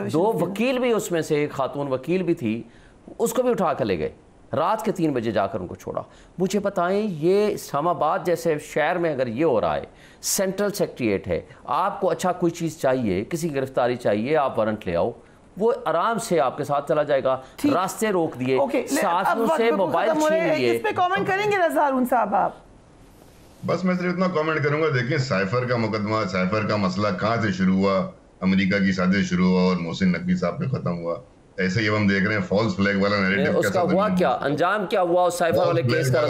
F: दो वकील भी उसमें से एक खातून वकील भी थी, उसको भी उठा कर ले गए। रात के 3 बजे जाकर उनको छोड़ा। मुझे बताएं, ये इस्लामाबाद जैसे शहर में अगर ये हो रहा है, सेंट्रल सेक्रेटेरिएट है, आपको अच्छा कोई चीज़ चाहिए, किसी गिरफ्तारी चाहिए, आप वारंट ले आओ, वो आराम से आपके साथ चला जाएगा। रास्ते रोक दिए, साथियों से मोबाइल छीन लिए।
A: इस पे कमेंट करेंगे रज़ा हारून साहब आप?
I: बस मैं सिर्फ इतना कमेंट करूंगा, देखिए साइफर का मुकदमा, साइफर का मसला कहाँ से शुरू हुआ? अमेरिका की साजिश शुरू हुआ और मोहसिन नकवी साहब पे खत्म हुआ। ऐसे ही हम देख रहे हैं फॉल्स फ्लैग वाला नैरेटिव,
F: उसका हुआ क्या, अंजाम क्या हुआ उस साइफर वाले केस का?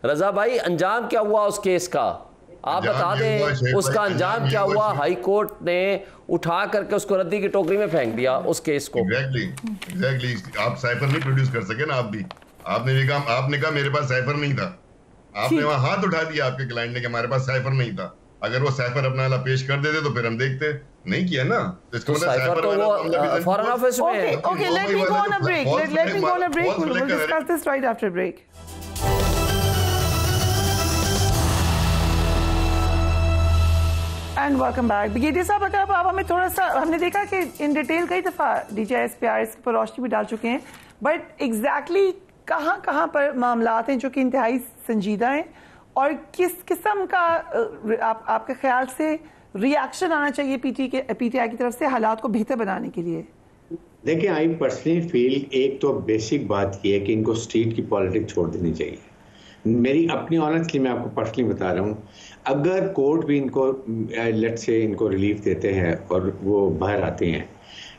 F: रज़ा भाई, अंजाम क्या हुआ उस केस का? आप बता दें उसका अंजाम क्या हुआ। हाई कोर्ट ने उठा करके उसको रद्दी की टोकरी में फेंक दिया उस केस को।
I: एग्जैक्टली आप साइफर नहीं प्रोड्यूस कर सके ना। आप भी आपने कहा मेरे पास साइफर नहीं था, आपने वहां हाथ उठा दिया आपके क्लाइंट ने कि हमारे पास साइफर नहीं था। अगर वो साइफर अपना वाला पेश कर देते तो फिर हम देखते, नहीं किया ना, तो इसका मतलब साइफर
F: तो वो फॉरेन ऑफिस में है।
A: Okay, let me go on a break, let me go on a break, we will discuss this right after break. And welcome back. Brigadier साहब, अगर आप हमें थोड़ा सा, हमने देखा कि इन डिटेल कई दफ़ा DJIS पर रोशनी भी डाल चुके हैं, बट एग्जैक्टली कहाँ पर मामलात हैं जो कि इंतहाई संजीदा हैं और किस किस्म का आपके ख्याल से रिएक्शन आना चाहिए PTI की तरफ से हालात को बेहतर बनाने के लिए?
G: देखिए, आई पर्सनली फील एक तो बेसिक बात ये है कि इनको स्ट्रीट की पॉलिटिक्स छोड़ देनी चाहिए। मेरी अपनी ऑनेस्टली मैं आपको पर्सनली बता रहा हूँ, अगर कोर्ट भी इनको लेट से इनको रिलीफ देते हैं और वो बाहर आते हैं,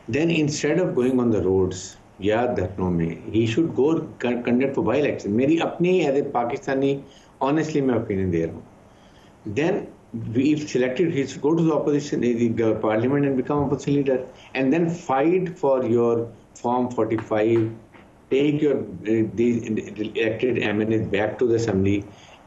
G: then instead of going on the roads या धरनों में, he should go conduct for by election. मेरी अपनी एज ए पाकिस्तानी ऑनेस्टली मैं ओपिनियन दे रहा हूँ। देन if selected, he should go to the opposition, the parliament, and become opposition leader, and then fight for your Form 45, take your these elected MNAs back to the assembly,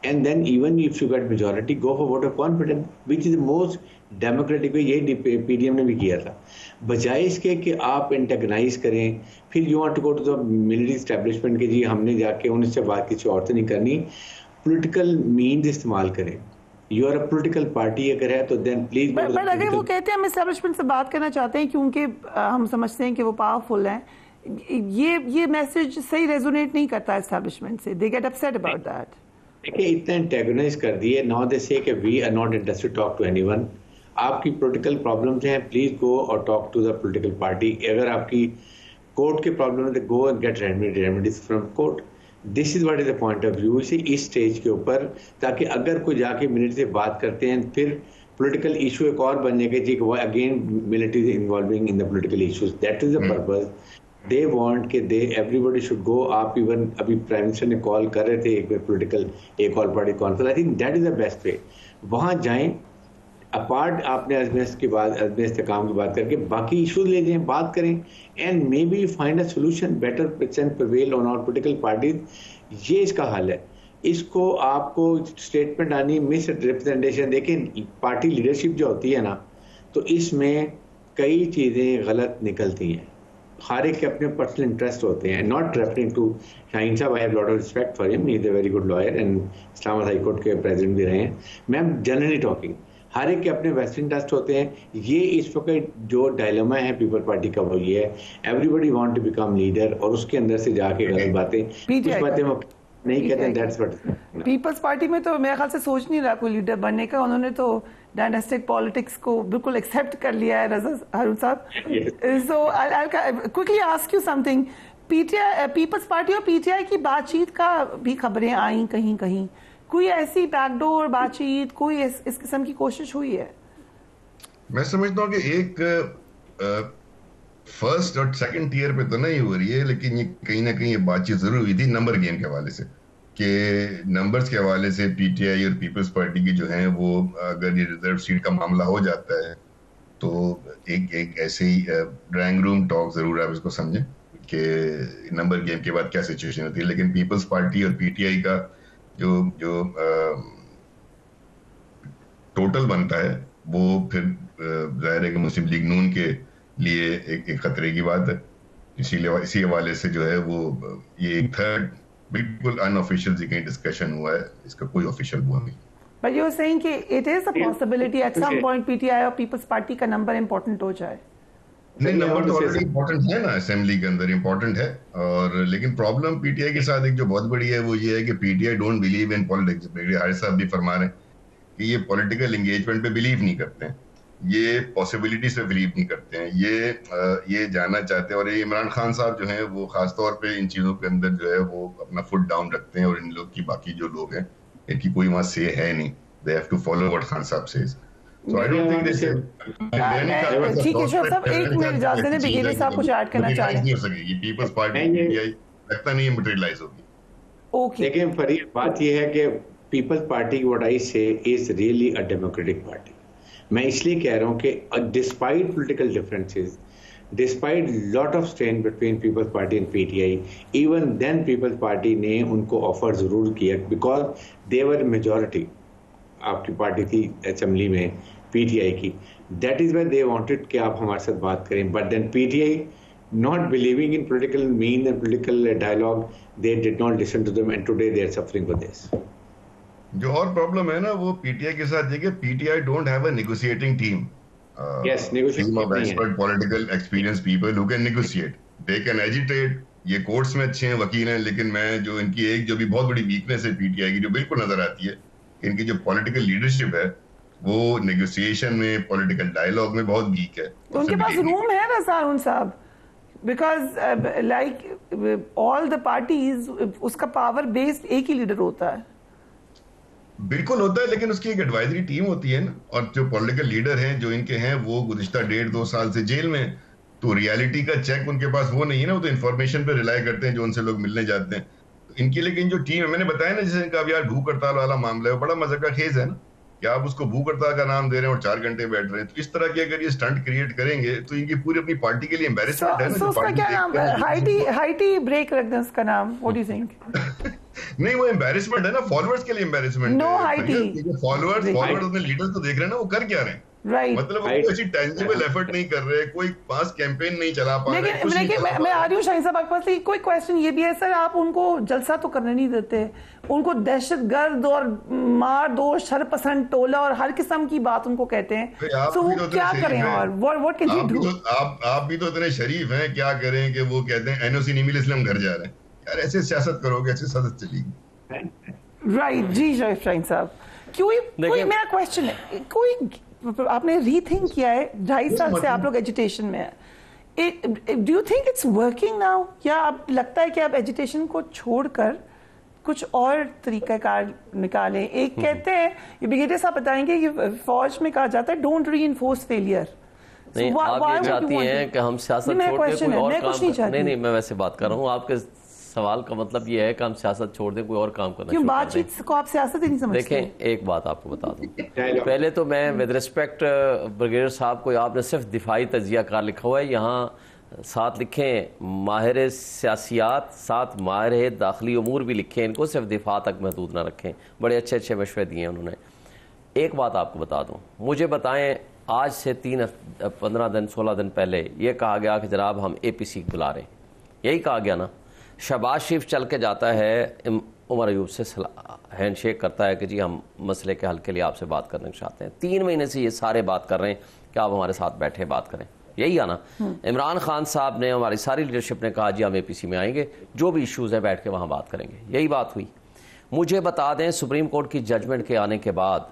G: and then even if you get majority, go for vote of confidence, which is the most democratic way। ये PDM ने भी किया था। बजाय इसके कि आप antagonise करें, फिर you want to go to the military establishment कि जी हमने जाके उनसे बात किसी और से नहीं करनी, पॉलिटिकल मीन्स इस्तेमाल करें। You are a political party अगर है तो देन प्लीज।
A: बट अगर वो कहते हैं हम एस्टैब्लिशमेंट से बात करना चाहते हैं क्योंकि हम समझते हैं कि वो पावरफुल हैं, ये मैसेज सही रेजोनेट नहीं करता एस्टैब्लिशमेंट से, they get upset about that.
G: देखिए, इतना एंटेगोनाइज कर दिए, now they say that we are not interested talk to anyone. आपकी पॉलिटिकल प्रॉब्लम्स हैं, प्लीज गो और talk to the political party. अगर आपकी कोर्ट के प्रॉब्लम है तो go and get remedies from court. This is what is the point of view इस stage के ऊपर, ताकि अगर कोई जाके मिलिट्री से बात करते हैं फिर पॉलिटिकल इशू एक और बनने के जी again military involving in the political issues. That is the purpose they want कि दे एवरीबडी शुड गो। आप इवन अभी प्राइम मिनिस्टर ने कॉल कर रहे थे एक all party conference, I think that is the best way. वहां जाएं, अपार्ट आपने अजमेर की बात, अजमेर इस्तेकाम की बात करके बाकी इशूज ले जाएं, बात करें, and may be find a solution better prevail on our political parties. ये इसका हल है। इसको आपको स्टेटमेंट आनी, मिस रिप्रेजेंटेशन। देखिए, पार्टी लीडरशिप जो होती है ना, तो इसमें कई चीज़ें गलत निकलती हैं। हर एक के अपने पर्सनल इंटरेस्ट होते हैं। नॉट रेफरिंग टू शाहीन साहब, I have lot of respect for him, he is a very good lawyer and Islamabad high court के प्रेसिडेंट भी रहे हैं। मैं एम जनरली टॉकिंग, हर एक के अपने वेस्ट इंटरेस्ट होते हैं। ये इस वक्त जो डायलेमा है पीपल पार्टी का वो ये है, everybody want to become leader, और उसके अंदर से जाके गलत बातें कुछ बातें वो नहीं कहते हैं। दैट्स व्हाट
A: पीपल्स पार्टी में तो मेरे ख्याल से सोच नहीं रहा कोई लीडर बनने का। उन्होंने तो डायनेस्टिक पॉलिटिक्स को बिल्कुल एक्सेप्ट कर लिया है। रज़ा हारून साहब, so I quickly ask you something. People's Party और PTI की बातचीत का भी खबरें आई कहीं कहीं, कोई ऐसी बैकडोर बातचीत, कोई इस किस्म की कोशिश हुई है?
I: मैं समझता हूँ कि एक फर्स्ट और सेकंड टियर पे तो नहीं हो रही है, लेकिन ये कहीं ना कहीं ये बातचीत जरूर हुई थी नंबर गेम के हवाले से, कि नंबर्स के हवाले से PTI और पीपल्स पार्टी की जो है वो, अगर ये रिजर्व सीट का मामला हो जाता है तो एक ऐसे ही ड्राइंग रूम टॉक जरूर आप इसको समझें कि नंबर गेम के बाद क्या सिचुएशन होती है। लेकिन पीपल्स पार्टी और PTI का जो टोटल बनता है वो फिर जाहिर है कि मुस्लिम लीग नून के लिए एक खतरे की बात है। इसी हवाले से जो है वो ये एक थर्ड बिल्कुल अनऑफिशियल जी कहीं डिस्कशन हुआ है, इसका कोई ऑफिशियल वो नहीं।
A: But you're saying कि it is a possibility at some point PTI और पीपल्स पार्टी का नंबर इम्पोर्टेंट हो जाए?
I: नहीं, नंबर तो ऑलरेडी इम्पोर्टेंट है ना, असेंबली के अंदर इम्पोर्टेंट है। और लेकिन प्रॉब्लम PTI के साथ एक जो बहुत बड़ी है वो ये है कि PTI don't believe in politics. Haris साहब भी फरमा रहे हैं कि ये पॉलिटिकल एंगेजमेंट पे बिलीव नहीं करते हैं, ये पॉसिबिलिटीज पे बिलीव नहीं करते हैं, ये जानना चाहते हैं। और ये इमरान खान साहब जो हैं वो खासतौर पे इन चीज़ों के अंदर जो है वो अपना फुट डाउन रखते हैं, और इन लोग की बाकी जो लोग हैं इनकी कोई वहाँ से है नहीं। They have to follow what Khan साहब says. So I don't think this is
A: ठीक है शोर साहब, एक मिनट इजाजत दें, ब्रिगेडियर साहब कुछ ऐड करना चाह रहे हैं।
I: नहीं हो सकेगी पीपल्स पार्टी PTI, लगता नहीं है मटेरियलाइज होगी।
A: ओके,
G: लेकिन फरीद बात यह है कि Peoples party what I say is really a democratic party. मैं इसलिए कह रहा हूँ कि despite political differences, despite lot of strain between Peoples Party and PTI, even then Peoples party ने उनको ऑफर जरूर किया बिकॉज दे वर मेजॉरिटी, आपकी पार्टी थी असेंबली में पीटीआई की, that is why they wanted कि आप हमारे साथ बात करें, but then PTI not believing in political mean and political dialogue, they did not listen to them and today they are suffering for this.
I: जो और प्रॉब्लम है ना वो पीटीआई के साथ ये कि PTI don't have a negotiating team.
G: Yes, negotiating
I: team of expert political experienced people who can negotiate. They can agitate. ये कोर्ट्स में अच्छे हैं, वकील हैं, लेकिन मैं जो इनकी एक जो भी बहुत बड़ी वीकनेस है पीटीआई की जो बिल्कुल नजर आती है, इनकी जो पॉलिटिकल लीडरशिप है वो नेगोशिएशन में, पॉलिटिकल डायलॉग में बहुत वीक है।
A: उनके पास रूम है वैसा उन साहब, because like all the parties उसका पावर बेस्ड एक ही लीडर होता है।
I: बिल्कुल होता है, लेकिन उसकी एक एडवाइजरी टीम होती है ना, और जो पॉलिटिकल लीडर हैं जो इनके हैं वो गुज़िश्ता 1.5-2 साल से जेल में, तो रियलिटी का चेक उनके पास वो नहीं है ना, वो तो इन्फॉर्मेशन पे रिलाई करते हैं जो उनसे लोग मिलने जाते हैं। तो इनकी लेकिन जो टीम है, मैंने बताया ना जैसे इनका अब यार भूख हड़ताल वाला मामला है, बड़ा मजा का खेज है ना कि आप उसको भूख हड़ताल का नाम दे रहे हैं और 4 घंटे बैठ रहे हैं। तो इस तरह की अगर ये स्टंट क्रिएट करेंगे तो इनकी पूरी अपनी पार्टी के लिए एम्बैरेसमेंट है ना।
A: उसका क्या नाम है? हाईटी ब्रेक रख दें उसका नाम, व्हाट डू यू थिंक?
I: नहीं वो एम्बैरेसमेंट है ना, फॉलोअर्स के लिए एम्बैरेसमेंट।
A: नो हाईटी
I: फॉलोअर्स अपने लीडर्स को देख रहे हैं ना, वो कर क्या रहे हैं,
A: राइट,
I: मतलब वो ऐसी टेंजिबल एफर्ट नहीं कर रहे, कोई पास कैंपेन नहीं चला पा रहे।
A: लेकिन मैं आ रही हूँ शाहीन साहब आपके पास, कोई क्वेश्चन ये भी है सर, आप उनको जलसा तो करने नहीं देते, उनको दहशतगर्द और मार दो शरपसंद टोला और हर किस्म की बात उनको कहते हैं, तो वो क्या करें और व्हाट कैन यू डू?
I: आप भी तो इतने शरीफ हैं, क्या करें कि वो कहते हैं एनओसी नहीं मिले इसलिए हम घर जा रहे हैं। यार ऐसे सियासत करोगे, ऐसे सियासत चलेगी।
A: राइट जी शाहीन साहब, कोई मेरा क्वेश्चन है, कोई आपने रीथिंक किया है, 2.5 साल से आप लोग एजुटेशन में है, do you think it's working now, या आप लगता है कि आप एजुटेशन को छोड़कर कुछ और तरीकाकार निकालें? एक कहते हैं, ये ब्रिगेडियर साहब बताएंगे कि फौज में कहा जाता है डोंट रीइंफोर्स फेलियर।
F: नहीं, आप ये चाहती हैं कि हम सियासत छोड़ के कोई और काम नहीं, मैं वैसे बात कर रहा हूँ, आपके सवाल का मतलब ये है कि हम सियासत छोड़ दें, कोई और काम करना
A: क्यों? बातचीत को आप सियासत ही नहीं समझते?
F: देखें, एक बात आपको बता दूं, पहले तो मैं विद रिस्पेक्ट ब्रिगेडियर साहब को, आपने सिर्फ दिफाई तजिया कार लिखा हुआ है, यहाँ साथ लिखें माहिर सियासियात, साथ माहिर दाखिली उमूर भी लिखे, इनको सिर्फ दिफा तक महदूद ना रखें, बड़े अच्छे अच्छे मशवरे दिए उन्होंने। एक बात आपको बता दूं, मुझे बताएं, आज से 15 दिन 16 दिन पहले ये कहा गया कि जनाब हम APC बुला रहे हैं, यही कहा गया ना। शहबाज शरीफ चल के जाता है उमर अयूब से हैंडशेक करता है कि जी हम मसले के हल के लिए आपसे बात करना चाहते हैं। 3 महीने से ये सारे बात कर रहे हैं कि आप हमारे साथ बैठे बात करें, यही है ना। इमरान खान साहब ने, हमारी सारी लीडरशिप ने कहा जी हम APC में आएंगे, जो भी इश्यूज़ हैं बैठ के वहाँ बात करेंगे, यही बात हुई। मुझे बता दें, सुप्रीम कोर्ट की जजमेंट के आने के बाद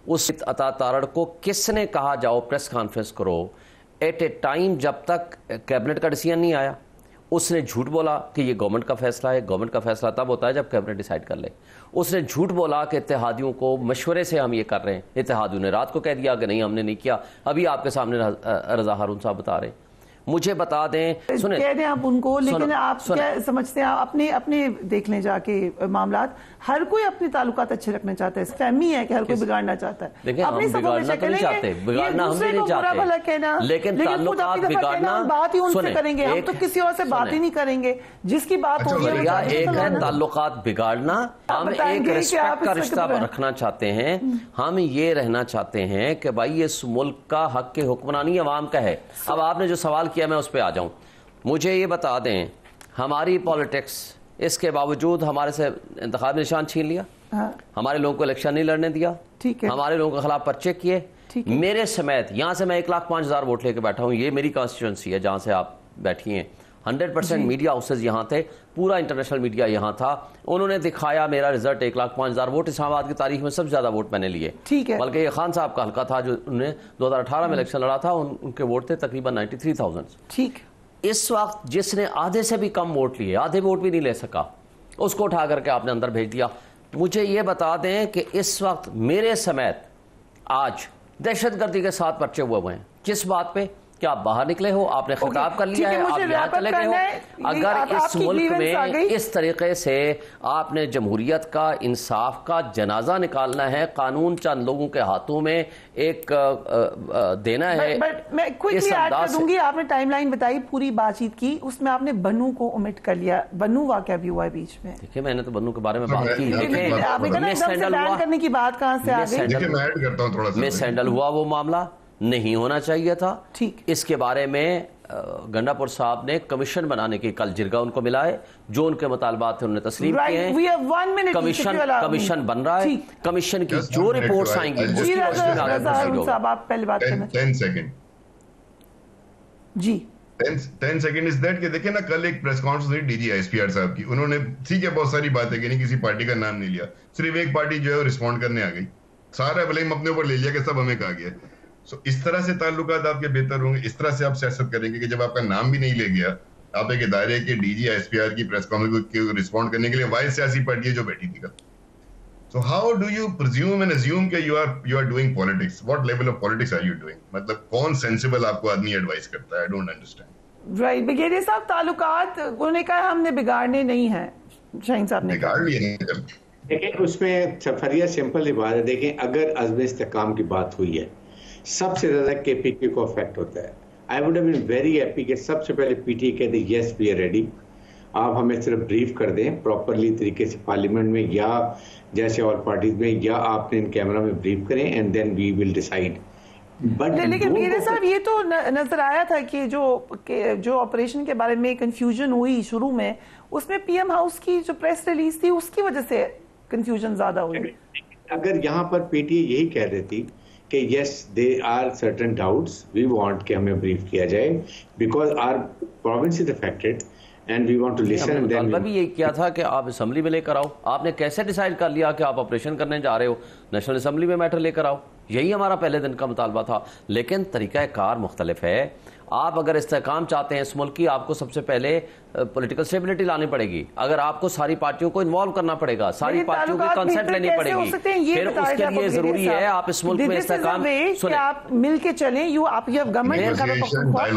F: उस अता तारड़ को किसने कहा जाओ प्रेस कॉन्फ्रेंस करो एट ए टाइम जब तक कैबिनेट का डिसीजन नहीं आया? उसने झूठ बोला कि ये गवर्नमेंट का फैसला है, गवर्नमेंट का फैसला तब होता है जब कैबिनेट डिसाइड कर ले। उसने झूठ बोला कि इत्तेहादियों को मशवरे से हम ये कर रहे हैं, इत्तेहादियों ने रात को कह दिया कि नहीं हमने नहीं किया। अभी आपके सामने रजा हारून साहब बता रहे हैं। मुझे बता दें, सुने
A: कह दें आप उनको, लेकिन आप क्या समझते हैं, अपने देख लें जाके मामलात, हर कोई अपने ताल्लुकात अच्छे रखना चाहता है, फहमी है कि हर कोई बिगाड़ना चाहता है।
F: देखिए हम बिगाड़ना तो नहीं चाहते, बिगाड़ना हम भी नहीं चाहते, लेकिन ताल्लुकात बिगाड़ना
A: बात ही उनसे करेंगे, हम तो किसी और से बात ही नहीं करेंगे, जिसकी बात हो रही है।
F: एक है ताल्लुकात बिगाड़ना, हम एक रिस्पेक्ट का रिश्ता रखना चाहते हैं, हम ये रहना चाहते हैं कि भाई इस मुल्क का हक के हुक्मरानी अवाम का है। अब आपने जो सवाल किया मैं उस पर आ जाऊं, मुझे ये बता दें, हमारी पॉलिटिक्स, इसके बावजूद हमारे से इंतखाब निशान छीन लिया, हमारे लोगों को इलेक्शन नहीं लड़ने दिया,
A: ठीक है,
F: हमारे लोगों के खिलाफ पर्चे किए, मेरे समेत। यहाँ से मैं 1,05,000 वोट लेके बैठा हूँ, ये मेरी कॉन्स्टिट्यूंसी है जहाँ से आप बैठी हैं। 100% मीडिया हाउसेज यहाँ थे, पूरा इंटरनेशनल मीडिया यहाँ था, उन्होंने दिखाया मेरा रिजल्ट 1,05,000 वोट। इस्लामाबाद की तारीख में सबसे ज्यादा वोट मैंने लिए,
A: ठीक है,
F: बल्कि ये खान साहब का हल्का था जो उन्होंने 2018 में इलेक्शन लड़ा था, उनके वोट थे तकरीबन 93,000।
A: ठीक,
F: इस वक्त जिसने आधे से भी कम वोट लिए, आधे वोट भी नहीं ले सका, उसको उठा करके आपने अंदर भेज दिया। मुझे ये बता दें कि इस वक्त मेरे समेत आज दहशतगर्दी के साथ पर्चे हुए हैं। किस बात पे? क्या आप बाहर निकले हो, आपने खिताब कर लिया है, आप यहाँ चले गए हो? अगर इस मुल्क में इस तरीके से आपने जमहूरियत का, इंसाफ का जनाजा निकालना है, कानून चंद लोगों के हाथों में एक देना है।
A: मैं क्विकली ऐड कर दूंगी, आपने टाइमलाइन बताई पूरी बातचीत की, उसमें आपने बन्नू को ओमिट कर लिया। बन्नू वाकया भी हुआ है बीच में।
F: देखिए मैंने तो बन्नू के बारे में बात की,
A: करने की बात कहां से आ गई?
F: मिस हैंडल हुआ वो मामला, नहीं होना चाहिए था।
A: ठीक,
F: इसके बारे में गंडापुर साहब ने कमीशन बनाने की कल जिरगा उनको मिला है, जो उनके मुतालबात थे उन्होंने तस्लीम किए हैं। कमीशन बन रहा है, कमीशन की जो रिपोर्ट्स आएंगी उसकी रोशनी में आगे
A: साहब आप पहले बात करना।
I: 10 सेकंड
A: जी,
I: 10 सेकंड इज दैट कि देखिए ना, कल एक प्रेस कॉन्फ्रेंस हुई डीजी एसपीआर साहब की, उन्होंने ठीक है बहुत सारी बातें की, नहीं किसी पार्टी का नाम नहीं लिया, सिर्फ एक पार्टी जो है रिस्पॉन्ड करने आ गई, सारा ब्लेम अपने ऊपर ले लिया कि सब हमें कहा गया। सो इस तरह से ताल्लुकात आपके बेहतर होंगे, इस तरह से आप सियासत करेंगे कि जब आपका नाम भी नहीं ले गया, आप एक इदारे के डीजी एसपीआर की प्रेस कॉन्फ्रेंस को रिस्पॉन्ड करने के लिए वाइज सियासी पार्टी है जो बैठी थी। So how do you presume and assume कि you are doing politics? What level of politics are you doing? मतलब कौन sensible आपको आदमी एडवाइस करता है? I don't understand.
A: Right, brigadier साहब ताल्लुकात उन्होंने कहा हमने बिगाड़ने नहीं है, शाहीन साहब ने
I: बिगाड़ लिए नहीं।
G: देखें उसमें सफरिया सिंपल ही बात है। देखें अगर अज़्म इस्तेकाम की बात हुई है, सबसे ज्यादा केपीके को अफेक्ट होता है। I would have been very happy कि सबसे पहले पीटीए कहते यस वी आर रेडी, आप हमें सिर्फ ब्रीफ कर दें प्रॉपरली तरीके से पार्लियामेंट में या जैसे और पार्टीज में, या आपने इन कैमरा में ब्रीफ करें and then we will decide. But
A: लेकिन मेरे साहब ये तो नजर आया था कि जो ऑपरेशन के बारे में कंफ्यूजन हुई शुरू में, उसमें पीएम हाउस की जो प्रेस रिलीज थी उसकी वजह से कंफ्यूजन ज्यादा हुई।
G: अगर यहाँ पर पीटीए यही कह रही थी कि yes they are certain doubts, we want कि हमें ब्रीफ किया जाए because our province is affected and we want to listen.
F: मुतालबा भी यही किया था कि आप असेंबली में लेकर आओ। आपने कैसे डिसाइड कर लिया कि आप ऑपरेशन करने जा रहे हो? नेशनल असेंबली में मैटर लेकर आओ, यही हमारा पहले दिन का मुतालबा था। लेकिन तरीका कार मुख्तलिफ है। आप अगर इस्तेहकाम चाहते हैं इस मुल्क की, आपको सबसे पहले पॉलिटिकल स्टेबिलिटी लानी पड़ेगी। अगर आपको सारी पार्टियों को इन्वॉल्व करना पड़ेगा, सारी पार्टियों की कंसेंट लेनी पड़ेगी, फिर उसके लिए जरूरी है आप इस मुल्क में इस्तेहकाम सुने,
A: आप मिल के चलें।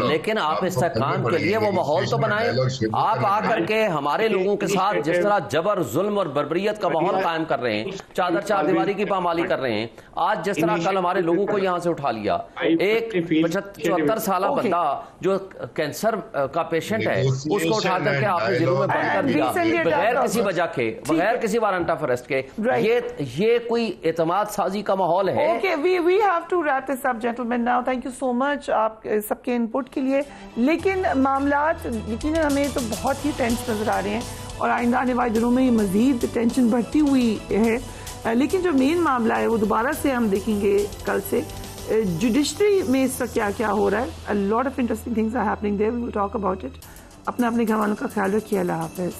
F: लेकिन आप इस्तेहकाम के लिए वो माहौल तो बनाएं। आप आकर के हमारे लोगों के साथ जिस तरह जबर, जुल्म और बर्बरियत का माहौल कायम कर रहे हैं, चादर चार दीवारी की पामाली कर रहे हैं, आज जिस तरह कल हमारे लोगों को यहाँ से उठा लिया, एक 74 साल बंदा जो कैंसर का पेशेंट है उसको उठा करके आपने जेलों में बंद कर दिया बगैर किसी वजह के, बगैर किसी वारंट ऑफ अरेस्ट के। ये कोई एतमाद साजी का माहौल है?
A: Okay, we have to wrap this up, gentlemen. Now, thank you so much आप सबके इनपुट के लिए। लेकिन मामलात यकीनन हमें तो बहुत ही टेंस नजर आ रहे हैं और आइंदा आने वाले दिनों में मजीद टेंशन बढ़ती हुई है। लेकिन जो मेन मामला है वो दोबारा से हम देखेंगे कल से जुडिशरी में इसका क्या क्या हो रहा है। A lot of interesting things are happening there. We will talk about it. अपने घर वालों का ख्याल रखिए। अल्लाह हाफिज।